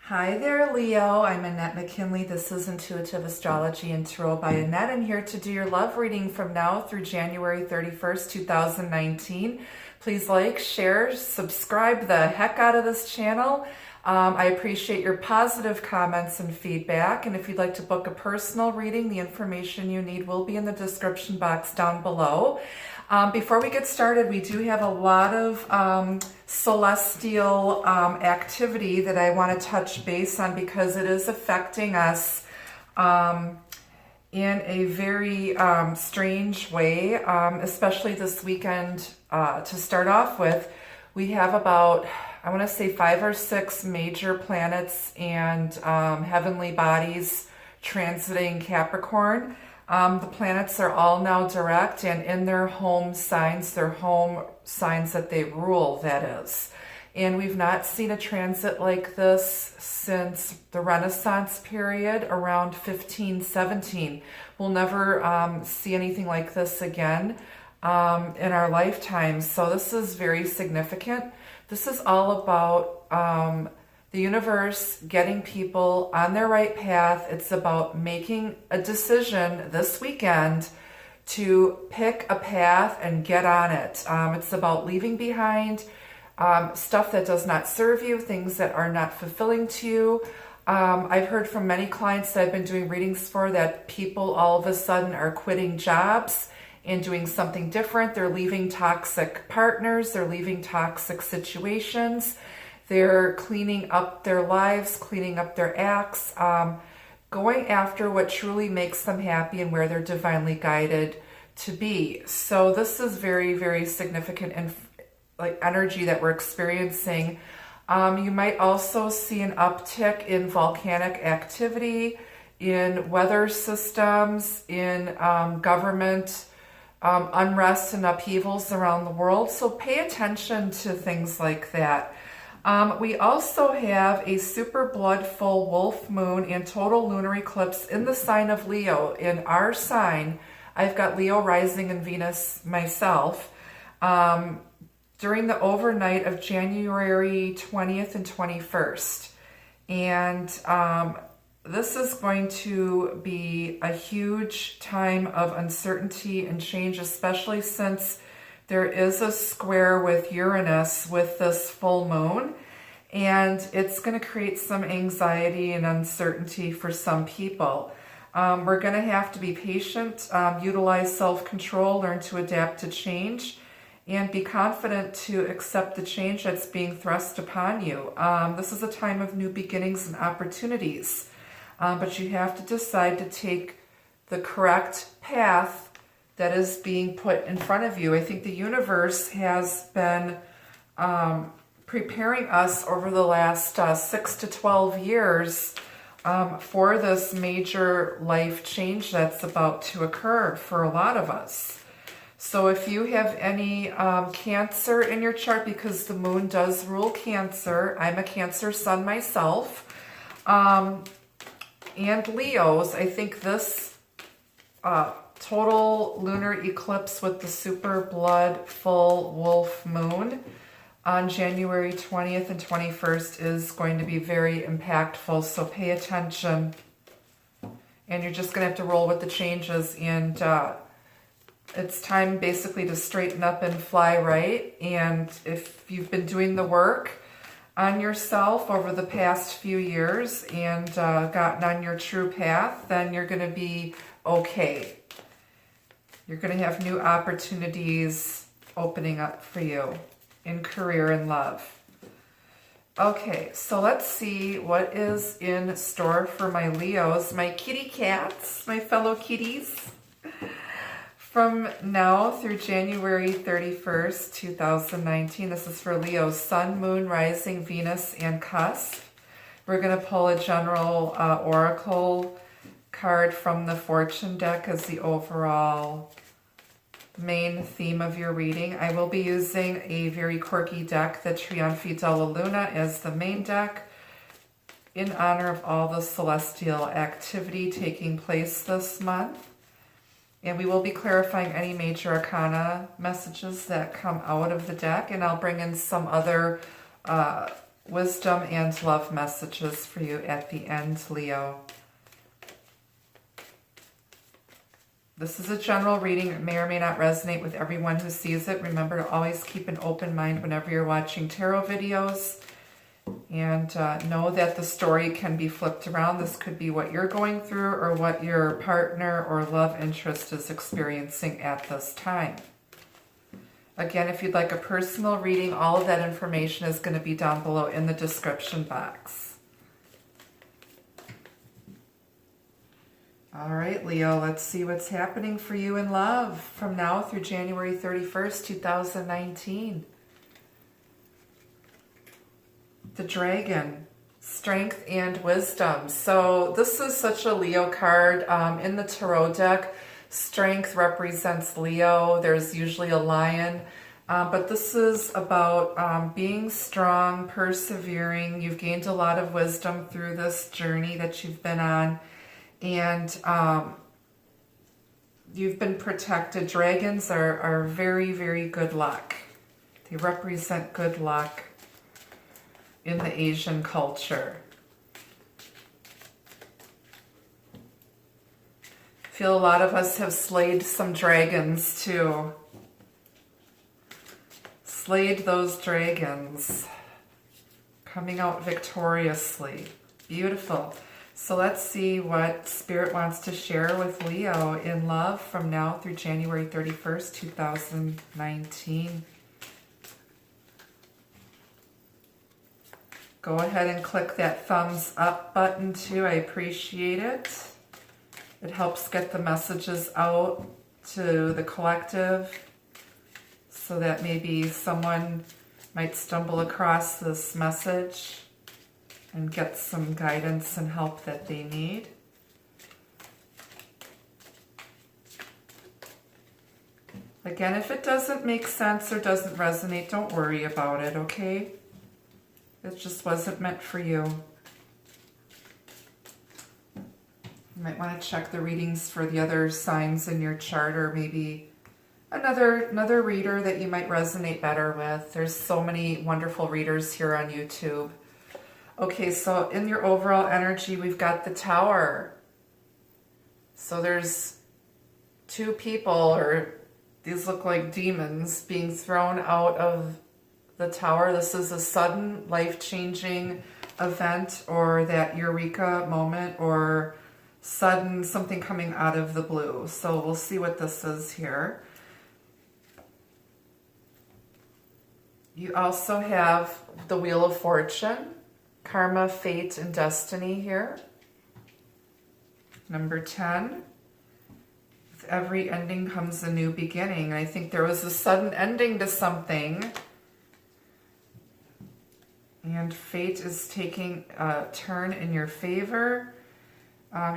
Hi there, Leo. I'm Annette McKinley. This is Intuitive Astrology and Tarot by Annette. I'm here to do your love reading from now through January 31st, 2019. Please like, share, subscribe the heck out of this channel. I appreciate your positive comments and feedback. And if you'd like to book a personal reading, the information you need will be in the description box down below. Before we get started, we do have a lot of celestial activity that I want to touch base on because it is affecting us in a very strange way, especially this weekend. To start off with, we have about, I want to say 5 or 6 major planets and heavenly bodies transiting Capricorn. The planets are all now direct and in their home signs that they rule, that is. And we've not seen a transit like this since the Renaissance period around 1517. We'll never see anything like this again in our lifetimes. So this is very significant. This is all about the universe getting people on their right path. It's about making a decision this weekend to pick a path and get on it. It's about leaving behind stuff that does not serve you, things that are not fulfilling to you. I've heard from many clients that I've been doing readings for that people all of a sudden are quitting jobs and doing something different. They're leaving toxic partners, they're leaving toxic situations. They're cleaning up their lives, cleaning up their acts, going after what truly makes them happy and where they're divinely guided to be. So this is very, very significant and like energy that we're experiencing. You might also see an uptick in volcanic activity, in weather systems, in government unrest and upheavals around the world. So pay attention to things like that. We also have a super blood full wolf moon and total lunar eclipse in the sign of Leo. In our sign, I've got Leo rising and Venus myself. During the overnight of January 20th and 21st. And this is going to be a huge time of uncertainty and change, especially since there is a square with Uranus with this full moon, and it's going to create some anxiety and uncertainty for some people. We're going to have to be patient, utilize self-control, learn to adapt to change, and be confident to accept the change that's being thrust upon you. This is a time of new beginnings and opportunities, but you have to decide to take the correct path that is being put in front of you. I think the universe has been preparing us over the last 6 to 12 years for this major life change that's about to occur for a lot of us. So if you have any Cancer in your chart, because the moon does rule Cancer, I'm a Cancer sun myself, and Leos, I think this total lunar eclipse with the super blood full wolf moon on January 20th and 21st is going to be very impactful, so pay attention. And you're just going to have to roll with the changes, and it's time basically to straighten up and fly right. And if you've been doing the work on yourself over the past few years and gotten on your true path, then you're going to be okay. You're going to have new opportunities opening up for you in career and love. Okay, so let's see what is in store for my Leos, my kitty cats, my fellow kitties. From now through January 31st, 2019, this is for Leo's Sun, Moon, Rising, Venus, and Cusp. We're going to pull a general oracle card from the fortune deck as the overall main theme of your reading. I will be using a very quirky deck, the Trionfi della Luna, as the main deck in honor of all the celestial activity taking place this month. And we will be clarifying any major arcana messages that come out of the deck, and I'll bring in some other wisdom and love messages for you at the end, Leo. This is a general reading. It may or may not resonate with everyone who sees it. Remember to always keep an open mind whenever you're watching tarot videos. And know that the story can be flipped around. This could be what you're going through or what your partner or love interest is experiencing at this time. Again, if you'd like a personal reading, all of that information is going to be down below in the description box. All right, Leo, let's see what's happening for you in love from now through January 31st, 2019. The Dragon, Strength and Wisdom. So this is such a Leo card. In the tarot deck, Strength represents Leo. There's usually a lion. But this is about being strong, persevering. You've gained a lot of wisdom through this journey that you've been on. And you've been protected. Dragons are very, very good luck. They represent good luck in the Asian culture. I feel a lot of us have slayed some dragons too. Slayed those dragons. Coming out victoriously. Beautiful. So let's see what Spirit wants to share with Leo in love from now through January 31st, 2019. Go ahead and click that thumbs up button too. I appreciate it. It helps get the messages out to the collective so that maybe someone might stumble across this message and get some guidance and help that they need. Again, if it doesn't make sense or doesn't resonate, don't worry about it, okay? It just wasn't meant for you. You might want to check the readings for the other signs in your chart, or maybe another reader that you might resonate better with. There's so many wonderful readers here on YouTube. Okay, so in your overall energy, we've got the Tower. So there's two people, or these look like demons, being thrown out of the Tower. This is a sudden life-changing event, or that eureka moment, or sudden something coming out of the blue. So we'll see what this is here. You also have the Wheel of Fortune, Karma, Fate, and Destiny here. Number 10. With every ending comes a new beginning. I think there was a sudden ending to something. And fate is taking a turn in your favor.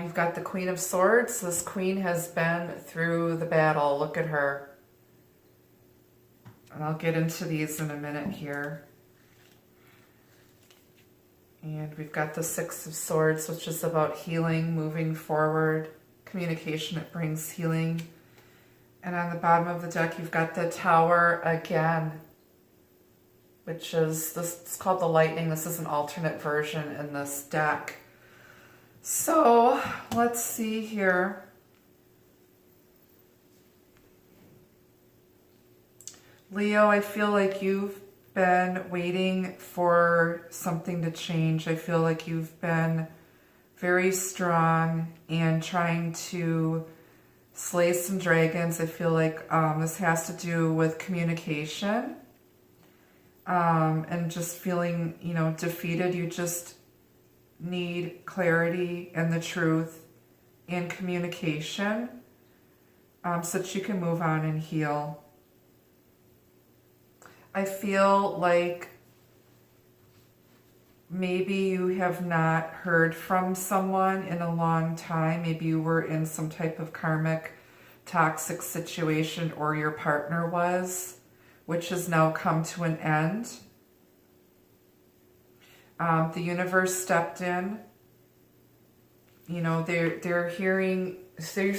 You've got the Queen of Swords. This queen has been through the battle. Look at her. And I'll get into these in a minute here. And we've got the Six of Swords, which is about healing, moving forward. Communication, it brings healing. And on the bottom of the deck, you've got the Tower again, which is, this it's called the Lightning. This is an alternate version in this deck. So let's see here. Leo, I feel like you've been waiting for something to change. I feel like you've been very strong and trying to slay some dragons. I feel like this has to do with communication. And just feeling, defeated. You just need clarity and the truth and communication so that you can move on and heal. I feel like maybe you have not heard from someone in a long time. Maybe you were in some type of karmic, toxic situation, or your partner was, which has now come to an end. The universe stepped in. They're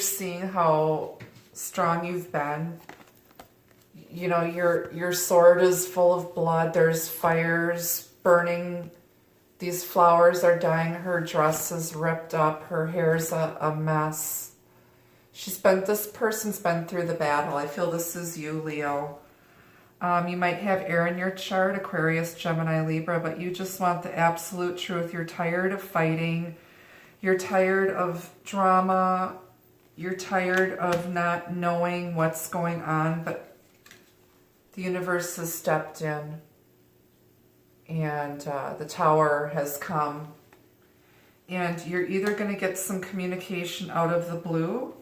seeing how strong you've been. Your sword is full of blood. There's fires burning. These flowers are dying. Her dress is ripped up. Her hair's a mess. This person's been through the battle. I feel this is you, Leo. You might have air in your chart, Aquarius, Gemini, Libra, but you just want the absolute truth. You're tired of fighting. You're tired of drama. You're tired of not knowing what's going on, but the universe has stepped in and the Tower has come. And you're either going to get some communication out of the blue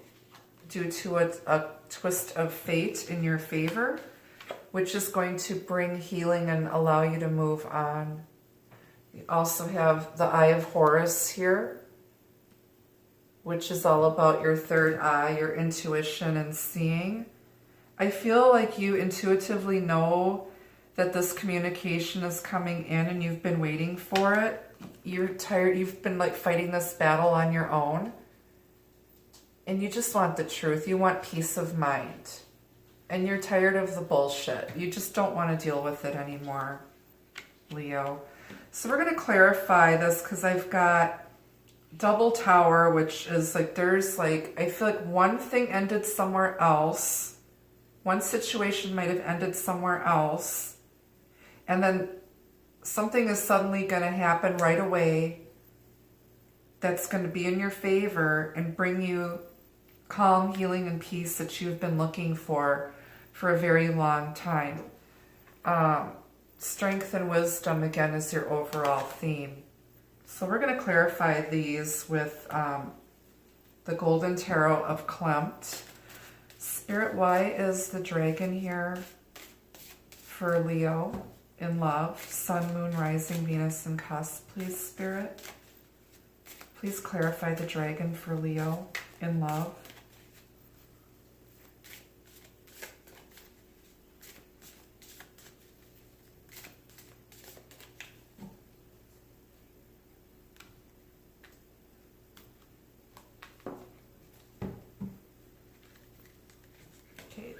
due to a twist of fate in your favor, which is going to bring healing and allow you to move on. You also have the Eye of Horus here, which is all about your third eye, your intuition and seeing. I feel like you intuitively know that this communication is coming in and you've been waiting for it. You're tired, you've been like fighting this battle on your own. And you just want the truth. You want peace of mind. And you're tired of the bullshit. You just don't want to deal with it anymore, Leo. So we're going to clarify this because I've got double Tower, which is like, there's like, I feel like one thing ended somewhere else. One situation might have ended somewhere else. And then something is suddenly going to happen right away that's going to be in your favor and bring you calm, healing, and peace that you've been looking for a very long time. Strength and wisdom, again, is your overall theme. So we're going to clarify these with the Golden Tarot of Klimt. Spirit, why is the dragon here for Leo in love? Sun, Moon, Rising, Venus, and Cusp, please, Spirit. Please clarify the dragon for Leo in love.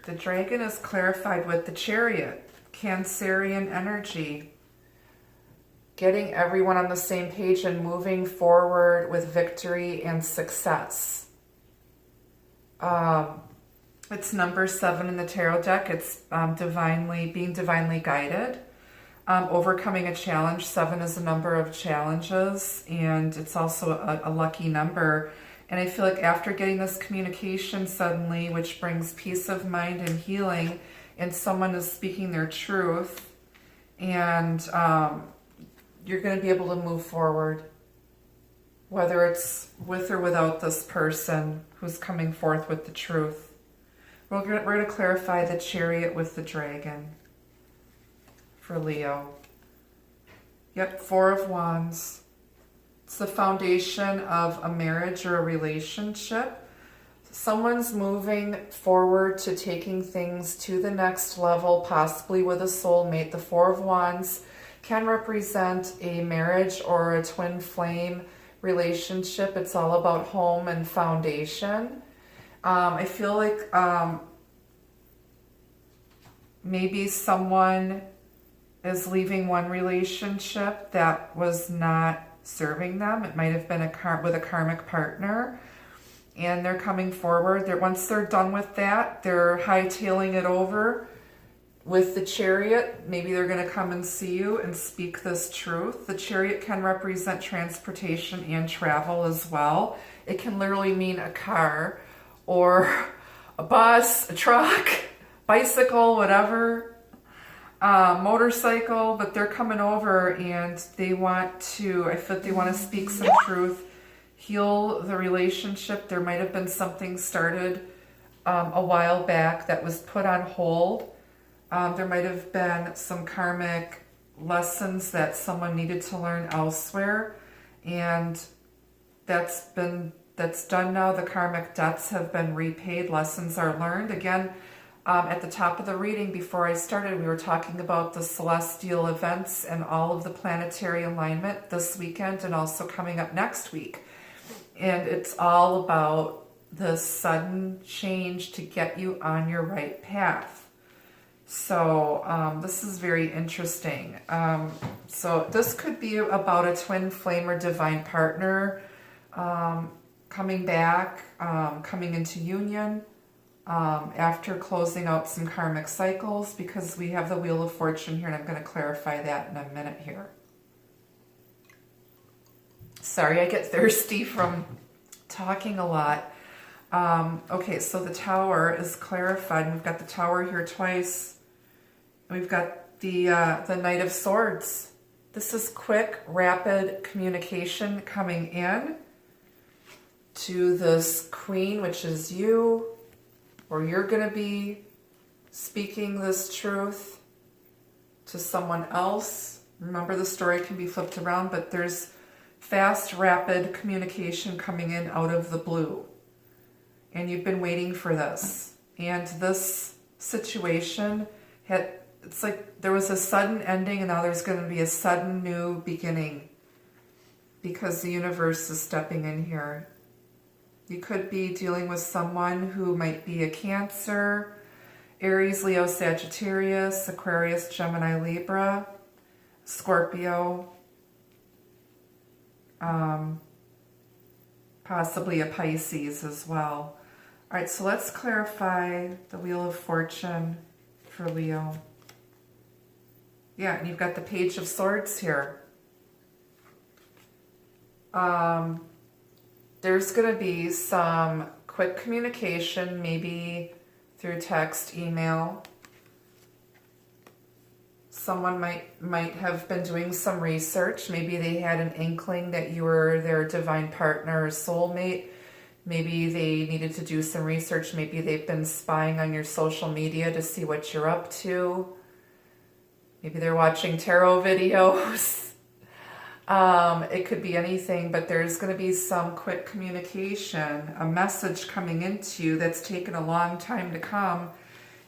The dragon is clarified with the Chariot, Cancerian energy, getting everyone on the same page and moving forward with victory and success. It's number 7 in the tarot deck. It's being divinely guided, overcoming a challenge. 7 is a number of challenges, and it's also a lucky number. And I feel like after getting this communication suddenly, which brings peace of mind and healing, and someone is speaking their truth, and you're going to be able to move forward, whether it's with or without this person who's coming forth with the truth. We're going to clarify the Chariot with the dragon for Leo. Yep, 4 of Wands. It's the foundation of a marriage or a relationship. Someone's moving forward to taking things to the next level, possibly with a soulmate. The 4 of Wands can represent a marriage or a twin flame relationship. It's all about home and foundation. I feel like maybe someone is leaving one relationship that was not serving them. It might have been with a karmic partner, and they're coming forward. Once they're done with that, they're hightailing it over with the Chariot. Maybe they're going to come and see you and speak this truth. The Chariot can represent transportation and travel as well. It can literally mean a car or a bus, a truck, bicycle, whatever. Motorcycle, but they're coming over and they want to, I feel like they want to speak some truth, heal the relationship. There might have been something started a while back that was put on hold. There might have been some karmic lessons that someone needed to learn elsewhere, and that's done now. The karmic debts have been repaid. Lessons are learned. Again, at the top of the reading, before I started, we were talking about the celestial events and all of the planetary alignment this weekend and also coming up next week. And it's all about the sudden change to get you on your right path. So this is very interesting. So this could be about a twin flame or divine partner coming back, coming into union after closing out some karmic cycles, because we have the Wheel of Fortune here, and I'm going to clarify that in a minute here. Sorry, I get thirsty from talking a lot. Okay, so the Tower is clarified, and we've got the Tower here twice. We've got the Knight of Swords. This is quick, rapid communication coming in to this Queen, which is you, or you're going to be speaking this truth to someone else. Remember, the story can be flipped around, but there's fast, rapid communication coming in out of the blue. And you've been waiting for this. And this situation it's like there was a sudden ending, and now there's going to be a sudden new beginning, because the universe is stepping in here. You could be dealing with someone who might be a Cancer, Aries, Leo, Sagittarius, Aquarius, Gemini, Libra, Scorpio, possibly a Pisces as well. All right, so let's clarify the Wheel of Fortune for Leo. Yeah, and you've got the Page of Swords here. There's going to be some quick communication, maybe through text, email. Someone might have been doing some research. Maybe they had an inkling that you were their divine partner or soulmate. Maybe they needed to do some research. Maybe they've been spying on your social media to see what you're up to. Maybe they're watching tarot videos. It could be anything, but there's going to be some quick communication, a message coming into you that's taken a long time to come,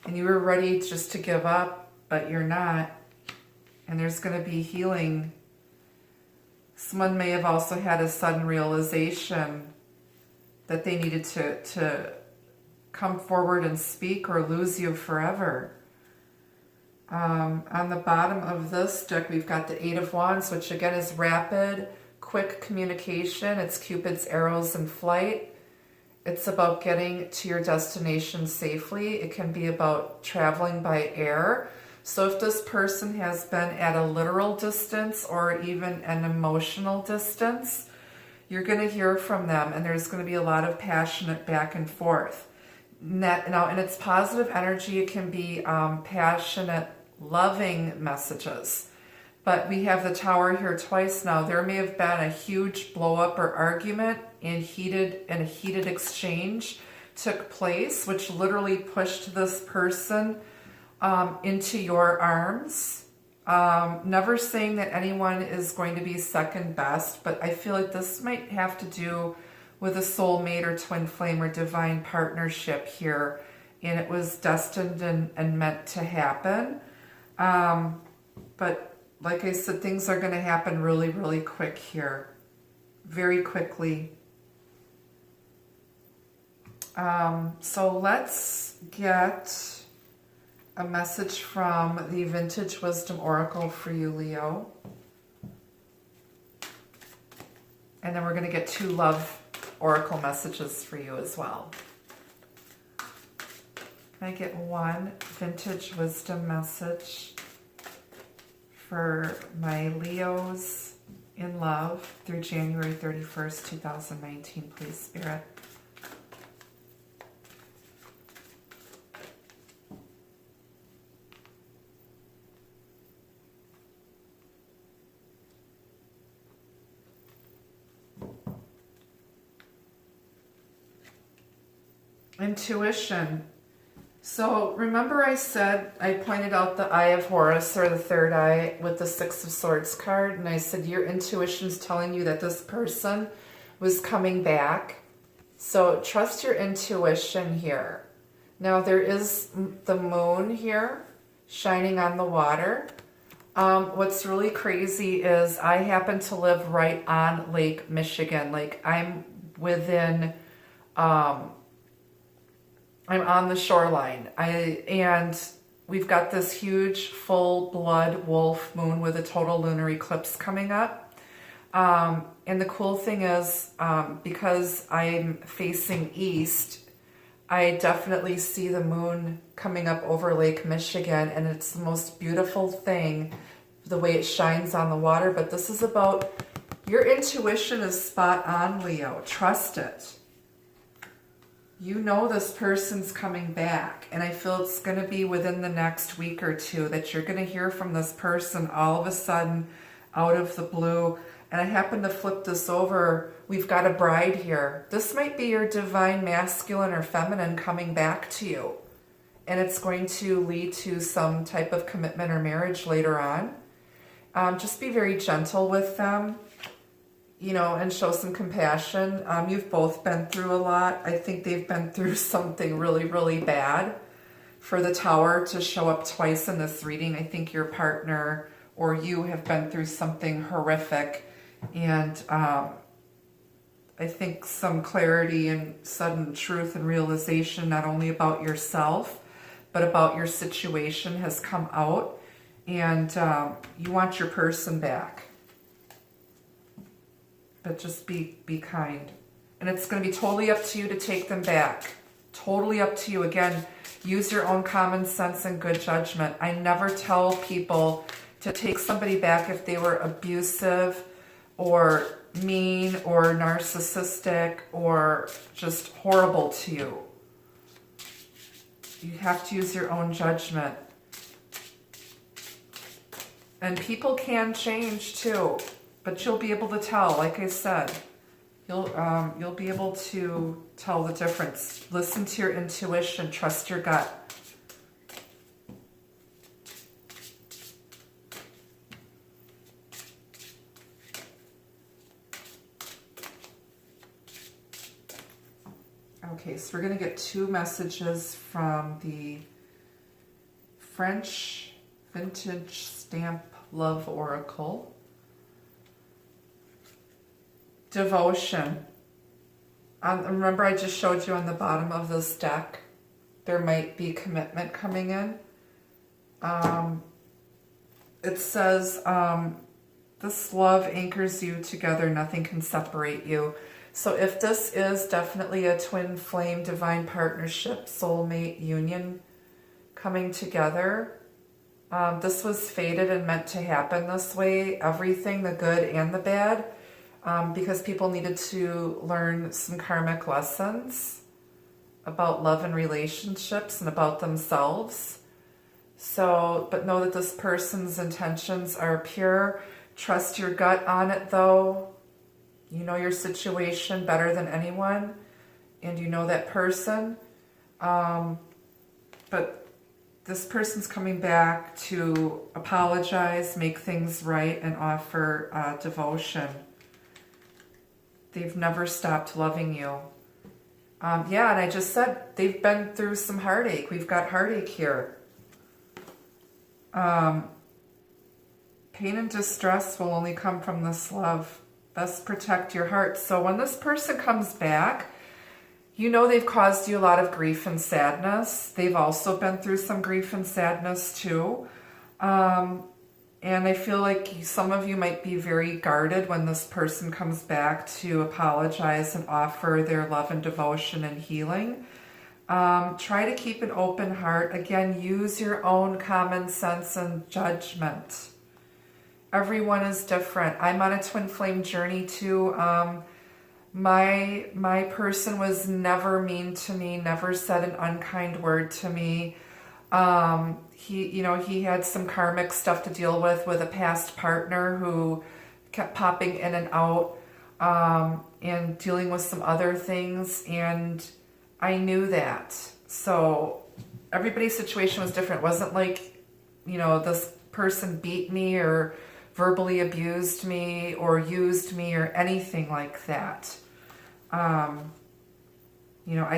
and you were ready just to give up, but you're not. And there's going to be healing. Someone may have also had a sudden realization that they needed to come forward and speak or lose you forever. On the bottom of this deck, we've got the Eight of Wands, which again is rapid, quick communication. It's Cupid's arrows in flight. It's about getting to your destination safely. It can be about traveling by air. So if this person has been at a literal distance or even an emotional distance, you're going to hear from them, and there's going to be a lot of passionate back and forth. Now, in its positive energy, it can be passionate, loving messages. But we have the Tower here twice now. There may have been a huge blow up or argument, and a heated exchange took place, which literally pushed this person into your arms. Never saying that anyone is going to be second best, but I feel like this might have to do with a soulmate or twin flame or divine partnership here, and it was destined and meant to happen. But like I said, things are going to happen really, really quick here, very quickly. So let's get a message from the Vintage Wisdom Oracle for you, Leo. And then we're going to get 2 love oracle messages for you as well. Can I get 1 Vintage Wisdom message for my Leos in love through January 31st, 2019, please, Spirit? Intuition. So remember I pointed out the Eye of Horus, or the third eye, with the Six of Swords card, and I said your intuition's telling you that this person was coming back. So trust your intuition here. Now there is the moon here shining on the water. What's really crazy is I happen to live right on Lake Michigan. Like I'm within I'm on the shoreline. And we've got this huge full blood wolf moon with a total lunar eclipse coming up. And the cool thing is, because I'm facing east, I definitely see the moon coming up over Lake Michigan, and it's the most beautiful thing, the way it shines on the water. But this is about, your intuition is spot on, Leo. Trust it. You know this person's coming back, and I feel it's going to be within the next week or two that you're going to hear from this person all of a sudden out of the blue. And I happen to flip this over. We've got a bride here. This might be your divine masculine or feminine coming back to you. And it's going to lead to some type of commitment or marriage later on. Just be very gentle with them, you know, and show some compassion. You've both been through a lot. I think they've been through something really, really bad. For the Tower to show up twice in this reading, I think your partner or you have been through something horrific. And I think some clarity and sudden truth and realization, not only about yourself, but about your situation has come out. And you want your person back. But just be kind. And it's going to be totally up to you to take them back. Totally up to you. Again, use your own common sense and good judgment. I never tell people to take somebody back if they were abusive or mean or narcissistic or just horrible to you. You have to use your own judgment. And people can change too, but you'll be able to tell. Like I said, you'll be able to tell the difference. Listen to your intuition. Trust your gut. Okay, so we're going to get two messages from the French Vintage Stamp Love Oracle. Devotion. Remember I just showed you on the bottom of this deck, there might be commitment coming in. It says, this love anchors you together, nothing can separate you. So if this is definitely a twin flame divine partnership, soulmate union coming together, this was fated and meant to happen this way, everything, the good and the bad, because people needed to learn some karmic lessons about love and relationships and about themselves. So, but know that this person's intentions are pure. Trust your gut on it though. You know your situation better than anyone, and you know that person. But this person's coming back to apologize, make things right, and offer devotion. They've never stopped loving you. Yeah, and I just said they've been through some heartache. We've got heartache here. Pain and distress will only come from this love. Best protect your heart. So when this person comes back, you know they've caused you a lot of grief and sadness. They've also been through some grief and sadness too. And I feel like some of you might be very guarded when this person comes back to apologize and offer their love and devotion and healing. Try to keep an open heart. Again, use your own common sense and judgment. Everyone is different. I'm on a twin flame journey too. My person was never mean to me, never said an unkind word to me. He had some karmic stuff to deal with a past partner who kept popping in and out, and dealing with some other things, and I knew that. So everybody's situation was different. It wasn't like, this person beat me or verbally abused me or used me or anything like that. I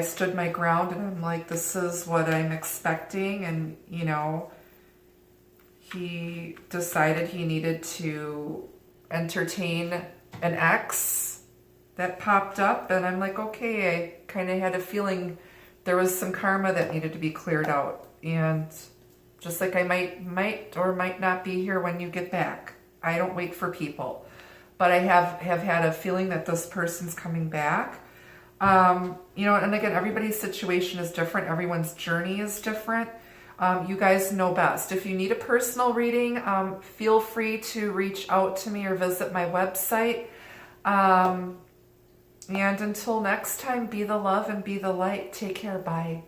stood my ground, and I'm like, this is what I'm expecting. And, he decided he needed to entertain an ex that popped up. And I'm like, okay, I kind of had a feeling there was some karma that needed to be cleared out. And Just like I might or might not be here when you get back. I don't wait for people. But I have had a feeling that this person's coming back. You know, and again, everybody's situation is different. Everyone's journey is different. You guys know best. If you need a personal reading, feel free to reach out to me or visit my website. And until next time, be the love and be the light. Take care. Bye.